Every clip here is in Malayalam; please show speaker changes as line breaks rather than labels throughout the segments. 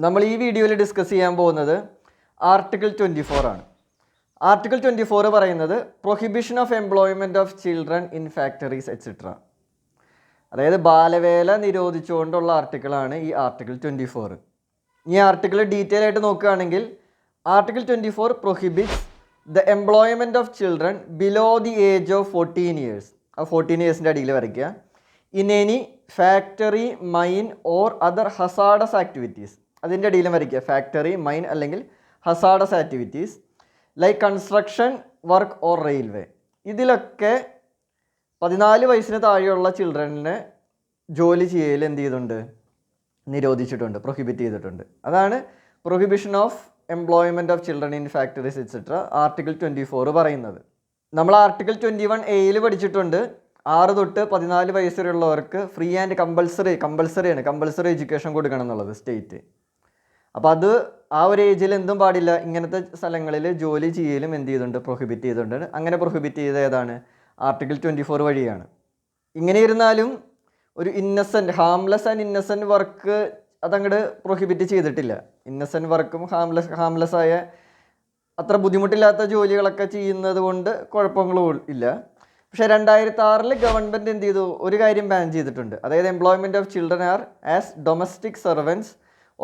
നമ്മൾ ഈ വീഡിയോയിൽ ഡിസ്കസ് ചെയ്യാൻ പോകുന്നത് ആർട്ടിക്കിൾ 24 ആണ്. ആർട്ടിക്കിൾ 24 പറയുന്നത് prohibition of employment of children in factories etcetera. അതായത് ബാലവേല നിരോധിച്ചുകൊണ്ടുള്ള ആർട്ടിക്കിളാണ് ഈ ആർട്ടിക്കിൾ 24. ഈ ആർട്ടിക്കിൾ ഡീറ്റെയിൽ ആയിട്ട് നോക്കുകയാണെങ്കിൽ article 24 prohibits the employment of children below the age of 14 years. ആ 14 ഇയേഴ്സിൻ്റെ അടിയിൽ വരയ്ക്കുക. In any factory, mine or other hazardous activities. അതിൻ്റെ അടിയിലും വരയ്ക്കുക ഫാക്ടറി, മൈൻ അല്ലെങ്കിൽ hazardous activities like construction work or railway. ഇതിലൊക്കെ 14 വയസ്സിന് താഴെയുള്ള ചിൽഡ്രനെ ജോലി ചെയ്യൽ എന്ത് ചെയ്തിട്ടുണ്ട്? നിരോധിച്ചിട്ടുണ്ട്, പ്രൊഹിബിറ്റ് ചെയ്തിട്ടുണ്ട്. അതാണ് prohibition of employment of children in factories etcetera article 24 പറയുന്നത്. നമ്മൾ ആർട്ടിക്കിൾ 21A പഠിച്ചിട്ടുണ്ട്. 6 തൊട്ട് 14 വയസ്സ് വരെയുള്ളവർക്ക് ഫ്രീ ആൻഡ് കമ്പൾസറി എഡ്യൂക്കേഷൻ കൊടുക്കണം എന്നുള്ളത് സ്റ്റേറ്റ്. അപ്പോൾ അത് ആ ഒരു ഏജിൽ എന്തും പാടില്ല, ഇങ്ങനത്തെ സ്ഥലങ്ങളിൽ ജോലി ചെയ്യലും എന്ത് ചെയ്തിട്ടുണ്ട്? പ്രൊഹിബിറ്റ് ചെയ്തിട്ടുണ്ട്. അങ്ങനെ പ്രൊഹിബിറ്റ് ചെയ്ത ഏതാണ്? ആർട്ടിക്കിൾ 24 വഴിയാണ്. ഇങ്ങനെ ഇരുന്നാലും ഒരു ഹാംലെസ് ആൻഡ് ഇന്നസെൻറ്റ് വർക്ക് അതങ്ങോട്ട് പ്രൊഹിബിറ്റ് ചെയ്തിട്ടില്ല. ഇന്നസെൻറ്റ് വർക്കും ഹാംലെസ് ആയ അത്ര ബുദ്ധിമുട്ടില്ലാത്ത ജോലികളൊക്കെ ചെയ്യുന്നത് കൊണ്ട് കുഴപ്പങ്ങളും ഇല്ല. പക്ഷേ 2006 ഗവൺമെൻറ് എന്ത് ചെയ്തു? ഒരു കാര്യം ബാൻ ചെയ്തിട്ടുണ്ട്. അതായത് employment of children are as domestic servants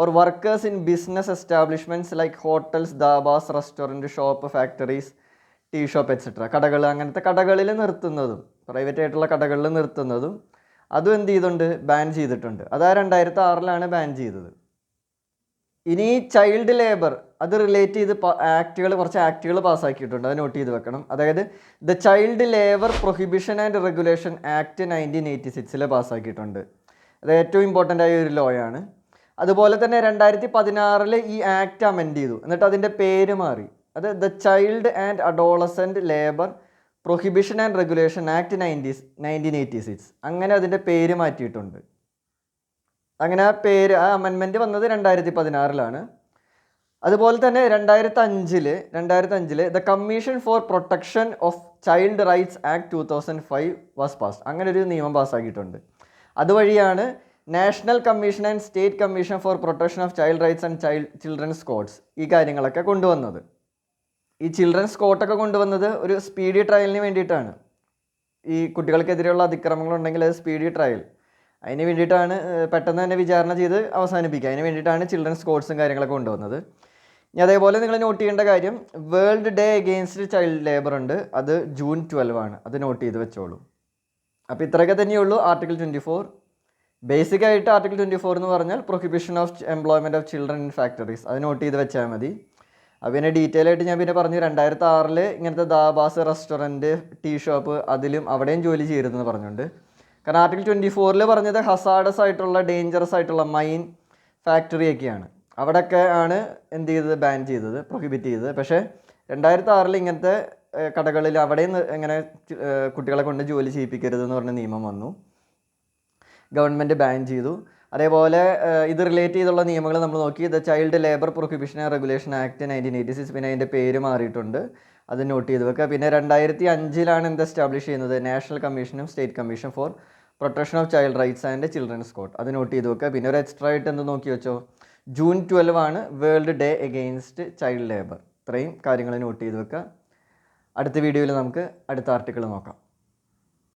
or workers in business establishments like hotels, dhabas, restaurant, shop, factories, tea shop etcetera. കടകൾ, അങ്ങനത്തെ കടകളിൽ നിർത്തുന്നതും പ്രൈവറ്റ് ആയിട്ടുള്ള കടകളിൽ നിർത്തുന്നതും അതും എന്ത് ചെയ്തിട്ടുണ്ട്? ബാൻ ചെയ്തിട്ടുണ്ട്. അത് 2006 ബാൻ ചെയ്തത്. ഇനി ചൈൽഡ് ലേബർ, അത് റിലേറ്റ് ചെയ്ത് കുറച്ച് ആക്റ്റുകൾ പാസ്സാക്കിയിട്ടുണ്ട്. അത് നോട്ട് ചെയ്ത് വെക്കണം. അതായത് the child labour prohibition and regulation act 1986 പാസ്സാക്കിയിട്ടുണ്ട്. അത് ഏറ്റവും ഇമ്പോർട്ടൻ്റ് ആയ ഒരു ലോ ആണ്. അതുപോലെ തന്നെ 2016 ഈ ആക്ട് അമെൻഡ് ചെയ്തു. എന്നിട്ട് അതിൻ്റെ പേര് മാറി. അത് the child and adolescent labour prohibition and regulation act 1986. അങ്ങനെ അതിൻ്റെ പേര് മാറ്റിയിട്ടുണ്ട്. അങ്ങനെ ആ അമെൻമെൻറ്റ് വന്നത് 2016 അതുപോലെ തന്നെ 2005 the commission for protection of child rights act 2005 was passed. അങ്ങനെ ഒരു നിയമം പാസ്സാക്കിയിട്ടുണ്ട്. അതുവഴിയാണ് national commission and state commission for protection of child rights and children's codes ഈ കാര്യങ്ങളൊക്കെ കൊണ്ടുവന്നത്. ഈ ചിൽഡ്രൻസ് കോഡൊക്കെ കൊണ്ടുവന്നത് ഒരു സ്പീഡി ട്രയലിന് വേണ്ടിയിട്ടാണ്. ഈ കുട്ടികൾക്കെതിരെയുള്ള അതിക്രമങ്ങളുണ്ടെങ്കിൽ അത് സ്പീഡി ട്രയൽ, അതിന് വേണ്ടിയിട്ടാണ്, പെട്ടെന്ന് തന്നെ വിചാരണ ചെയ്ത് അവസാനിപ്പിക്കുക. അതിന് വേണ്ടിയിട്ടാണ് ചിൽഡ്രൻസ് കോഡ്സും കാര്യങ്ങളൊക്കെ കൊണ്ടുവന്നത്. ഇനി അതേപോലെ നിങ്ങൾ നോട്ട് ചെയ്യേണ്ട കാര്യം, world day against child labour ഉണ്ട്. അത് ജൂൺ 12 അത് നോട്ട് ചെയ്ത് വെച്ചോളൂ. അപ്പോൾ ഇത്രയൊക്കെ തന്നെയുള്ളൂ ആർട്ടിക്കിൾ 24. ബേസിക് ആയിട്ട് ആർട്ടിക്കിൾ 24 എന്ന് പറഞ്ഞാൽ prohibition of employment of children in factories. അത് നോട്ട് ചെയ്ത് വെച്ചാൽ മതി. അപ്പോൾ പിന്നെ ഡീറ്റെയിൽ ആയിട്ട് ഞാൻ പിന്നെ പറഞ്ഞു 2006 ഇങ്ങനത്തെ ദാബാസ്, റെസ്റ്റോറൻറ്റ്, ടീ ഷോപ്പ് അതിലും അവിടെയും ജോലി ചെയ്യരുതെന്ന് പറഞ്ഞുകൊണ്ട്. കാരണം ആർട്ടിക്കിൾ 24 പറഞ്ഞത് ഹസാഡസ് ആയിട്ടുള്ള, ഡേഞ്ചറസ് ആയിട്ടുള്ള മൈൻ, ഫാക്ടറിയൊക്കെയാണ്. അവിടെയൊക്കെ ആണ് എന്ത് ചെയ്തത്? ബാൻ ചെയ്തത്, പ്രൊഹിബിറ്റ് ചെയ്തത്. പക്ഷേ 2006 ഇങ്ങനത്തെ കടകളിൽ അവിടെയും ഇങ്ങനെ കുട്ടികളെ കൊണ്ട് ജോലി ചെയ്യിപ്പിക്കരുതെന്ന് പറഞ്ഞ നിയമം വന്നു. ഗവൺമെൻറ് ബാൻ ചെയ്തു. അതേപോലെ ഇത് റിലേറ്റ് ചെയ്തുള്ള നിയമങ്ങൾ നമ്മൾ നോക്കി. The child labour prohibition and regulation act 1986. പിന്നെ അതിൻ്റെ പേര് മാറിയിട്ടുണ്ട്, അത് നോട്ട് ചെയ്ത് വെക്കുക. പിന്നെ 2005 എന്ത് എസ്റ്റാബ്ലിഷ് ചെയ്യുന്നത്? നാഷണൽ കമ്മീഷനും state commission for protection of child rights and children's code. അത് നോട്ട് ചെയ്ത് വെക്കുക. പിന്നെ ഒരു എക്സ്ട്രാ ആയിട്ട് എന്ത് നോക്കി വെച്ചോ, June 12 world day against child labour. ഇത്രയും കാര്യങ്ങൾ നോട്ട് ചെയ്ത് വെക്കുക. അടുത്ത വീഡിയോയിൽ നമുക്ക് അടുത്ത ആർട്ടിക്കിൾ നോക്കാം.